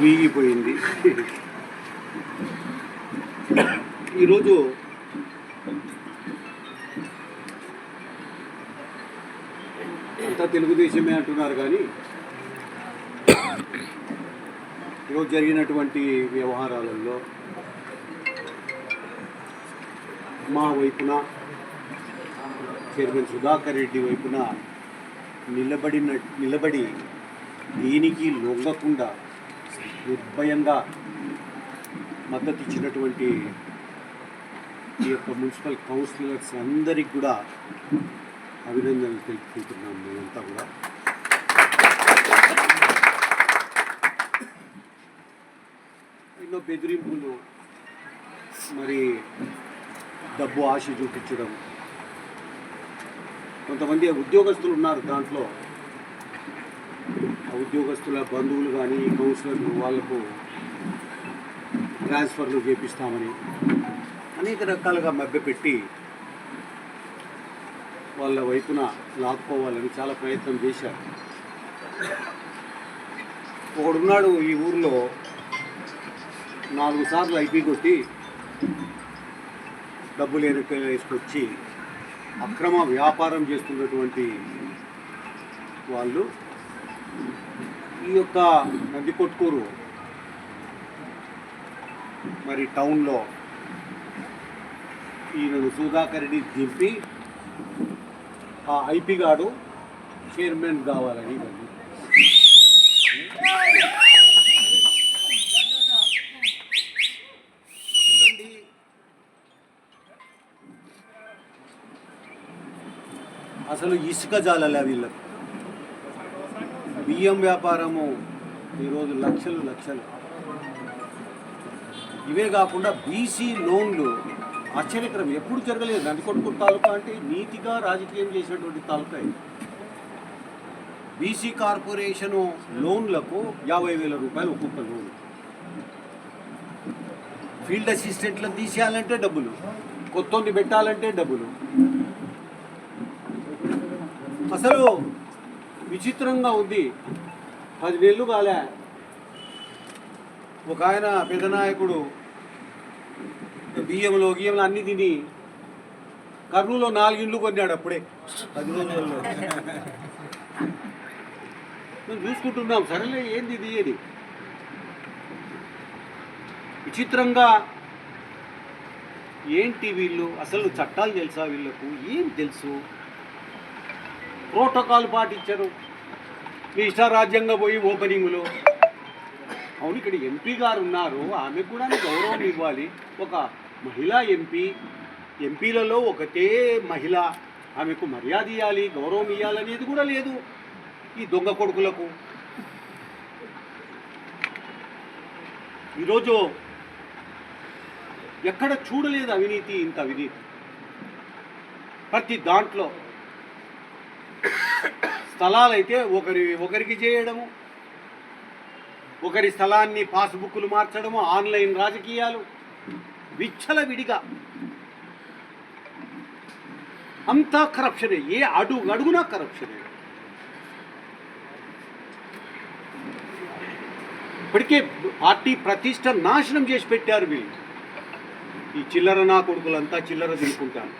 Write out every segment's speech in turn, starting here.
వీగిపోయింది. ఈరోజు అంతా తెలుగుదేశమే అంటున్నారు, కానీ ఈరోజు జరిగినటువంటి వ్యవహారాలలో మా వైపున చైర్మన్ సుధాకర్ రెడ్డి వైపున నిలబడి దీనికి లొంగకుండా నిర్భయంగా మద్దతు ఇచ్చినటువంటి ఈ యొక్క మున్సిపల్ కౌన్సిలర్స్ అందరికి కూడా అభినందనలు తెలుపుకుంటున్నాం. మేమంతా కూడా ఎన్నో బెదిరింపులు, మరి డబ్బు ఆశ చూపించడం, కొంతమంది ఉద్యోగస్తులు ఉన్నారు దాంట్లో, ఆ ఉద్యోగస్తుల బంధువులు కానీ కౌన్సిలర్లు వాళ్లకు ట్రాన్స్ఫర్లు చేపిస్తామని అనేక రకాలుగా మభ్యపెట్టి వాళ్ళ వైపున లాక్కోవాలని చాలా ప్రయత్నం చేశారు. ఒకడున్నాడు ఈ ఊర్లో 4 సార్లు ఐపీ కొట్టి డబ్బులు వేసుకొచ్చి అక్రమ వ్యాపారం చేస్తున్నటువంటి వాళ్ళు ఈ యొక్క నందికొట్కూరు మరి టౌన్లో ఈయనను సుధాకర్ రెడ్డి దింపి ఆ ఐపీ గాడు చైర్మన్ కావాలని చూడండి. అసలు ఇసుక జాలలే వీళ్ళకు. బియ్యం వ్యాపారము ఈరోజు లక్షలు. ఇవే కాకుండా బీసీ లోన్లు ఆశ్చర్యకరం, ఎప్పుడు జరగలేదు. నందికొట్కూరు తాలూకా అంటే నీతిగా రాజకీయం చేసినటువంటి తాలూకా. బీసీ కార్పొరేషను లోన్లకు 50,000 రూపాయలు ఒక్కొక్క లోన్. ఫీల్డ్ అసిస్టెంట్లను తీసేయాలంటే డబ్బులు, కొత్తోని పెట్టాలంటే డబ్బులు. అసలు విచిత్రంగా ఉంది. 10 నెలలు కాలే, ఒక ఆయన పెద్ద నాయకుడు బియ్యంలో అన్నీ తిని కర్నూలులో 4 ఇండ్లు కొన్నాడు అప్పుడే 10 రోజుల్లో. మేము చూసుకుంటున్నాం, సరేలే ఏంది ఇది ఏది. విచిత్రంగా ఏంటి వీళ్ళు, అసలు చట్టాలు తెలుసా వీళ్ళకు? ఏం తెలుసు? ప్రోటోకాల్ పాటించరు. మీ ఇష్టారాజ్యంగా పోయి ఓపెనింగ్లో. అవును, ఇక్కడ ఎంపీ గారు ఉన్నారు, ఆమెకు కూడా గౌరవం ఇవ్వాలి. ఒక మహిళా ఎంపీలలో ఒకటే మహిళ, ఆమెకు మర్యాద ఇవ్వాలి, గౌరవం ఇవ్వాలనేది కూడా లేదు ఈ దొంగ కొడుకులకు. ఈరోజు ఎక్కడ చూడలేదు అవినీతి, ఇంత అవినీతి. ప్రతి దాంట్లో స్థలాలైతే ఒకరికి చేయడము, ఒకరి స్థలాన్ని పాస్బుక్లు మార్చడము, ఆన్లైన్ రాజకీయాలు, విచ్చలవిడిగా అంతా కరప్షనే. ఏ అడుగునా కరప్షనే. ఇప్పటికే పార్టీ ప్రతిష్ట నాశనం చేసి పెట్టారు వీళ్ళు. ఈ చిల్లర నా కొడుకులంతా చిల్లర తినుకుంటారు.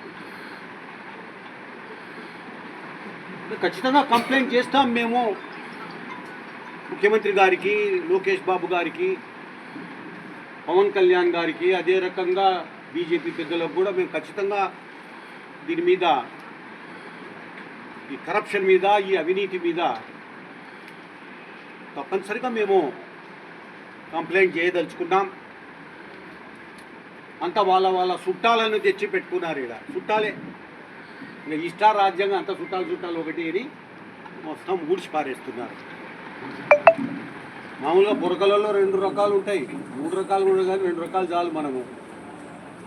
ఖచ్చితంగా కంప్లైంట్ చేస్తాం మేము ముఖ్యమంత్రి గారికి, లోకేష్ బాబు గారికి, పవన్ కళ్యాణ్ గారికి, అదే రకంగా బీజేపీ పెద్దలకు కూడా మేము ఖచ్చితంగా దీని మీద, ఈ కరప్షన్ మీద, ఈ అవినీతి మీద తప్పనిసరిగా మేము కంప్లైంట్ చేయదలుచుకున్నాం. అంతా వాళ్ళ చుట్టాలను తెచ్చి పెట్టుకున్నారు. ఇక్కడ చుట్టాలే, ఇంకా ఇష్టారాజ్యంగా అంత చుట్టాలు ఒకటి అని మొత్తం ఊడ్చి పారేస్తున్నారు. మామూలుగా పొరకలలో 2 రకాలు ఉంటాయి, 3 రకాలు కూడా, కానీ 2 రకాలు చాలు మనము.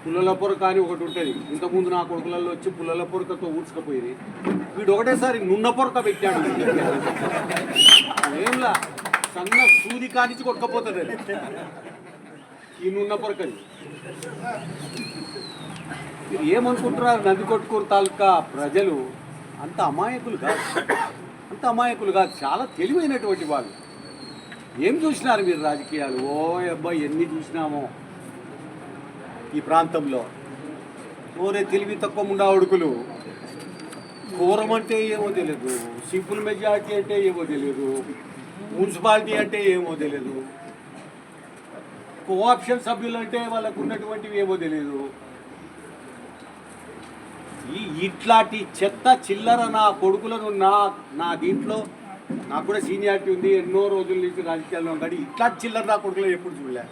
పుల్లల పొరక అని ఒకటి ఉంటుంది. ఇంతకుముందు నా కొడుకులలో వచ్చి పుల్లల పొరకతో ఊడ్చుకపోయింది. వీడు ఒకటేసారి నున్న పొరక పెట్టాడు. ఏంలా సన్న సూది కానించి కొట్టకపోతుంది ఈ నున్న పొరకని. మీరు ఏమనుకుంటున్నారు? నందికొట్కూరు తాలూకా ప్రజలు అంత అమాయకులు కాదు, చాలా తెలివైనటువంటి వాళ్ళు. ఏం చూసినారు మీరు రాజకీయాలు? ఓ అబ్బాయి ఎన్ని చూసినామో ఈ ప్రాంతంలో. ఓరే తెలివి తక్కువ ముండా ఉడుకులు, కోరం అంటే ఏమో తెలియదు, సింపుల్ మెజారిటీ అంటే ఏమో తెలియదు, మున్సిపాలిటీ అంటే ఏమో తెలియదు, కోఆప్షన్ సభ్యులు అంటే వాళ్ళకు ఉన్నటువంటివి ఏమో తెలియదు. ఇట్లాంటి చెత్త చిల్లర నా కొడుకులను నా దీంట్లో నాకు కూడా సీనియారిటీ ఉంది, ఎన్నో రోజుల నుంచి రాజకీయాల్లో కానీ ఇట్లాంటి చిల్లర నా కొడుకులు ఎప్పుడు చూడలే.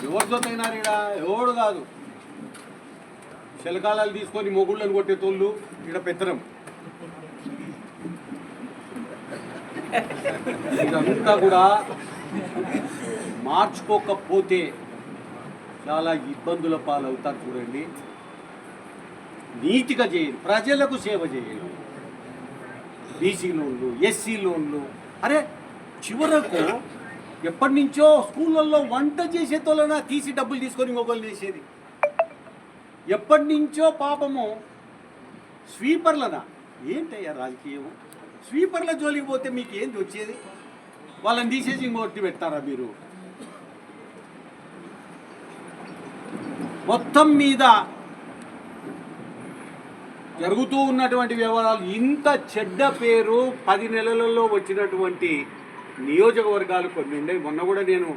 ఎవరితో అయినారీడా? ఎవడు కాదు, శలకాలాలు తీసుకొని మొగుళ్ళని కొట్టే తోళ్ళు ఇక్కడ పెత్తనం. ఇదంతా కూడా మార్చుకోకపోతే చాలా ఇబ్బందుల పాలవుతారు. చూడండి, నీతిగా చేయండి, ప్రజలకు సేవ చేయండి. బీసీ లోన్లు, ఎస్సీ లోన్లు, అరే చివరకు ఎప్పటి నుంచో స్కూళ్ళల్లో వంట చేసే తోలనా తీసి డబ్బులు తీసుకొని ఇంకొకరు చేసేది. ఎప్పటి నుంచో పాపము స్వీపర్లనా. ఏంటయ్యా రాజకీయం? స్వీపర్ల జోలికి పోతే మీకు ఏంటి వచ్చేది? వాళ్ళని తీసేసి ఇంకొకటి పెడతారా మీరు? మొత్తం మీద జరుగుతూ ఉన్నటువంటి వ్యవహారాలు, ఇంత చెడ్డ పేరు 10 నెలలలో వచ్చినటువంటి నియోజకవర్గాలు కొన్ని ఉన్నాయి. మొన్న కూడా నేను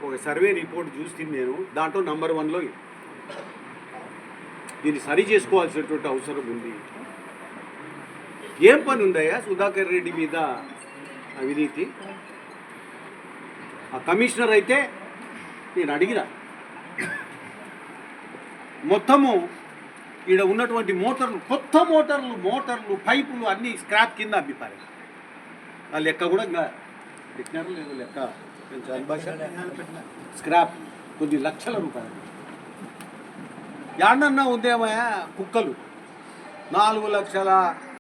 ఒక సర్వే రిపోర్ట్ చూస్తుంది, నేను దాంట్లో నంబర్ 1లో. దీన్ని సరి చేసుకోవాల్సినటువంటి అవసరం ఉంది. ఏం పని ఉందయ్యా సుధాకర్ రెడ్డి మీద అవినీతి? ఆ కమిషనర్ అయితే నేను అడిగిన, మొత్తము ఈడ ఉన్నటువంటి మోటార్లు, కొత్త మోటార్లు పైపులు అన్నీ స్క్రాప్ కింద అమ్మిపారు. ఆ లెక్క కూడా ఇంకా పెట్టినారు లేదు లెక్క, స్క్రాప్ కొన్ని లక్షల రూపాయలు. యాడన్నా ఉందేమయ్యా కుక్కలు 4,00,000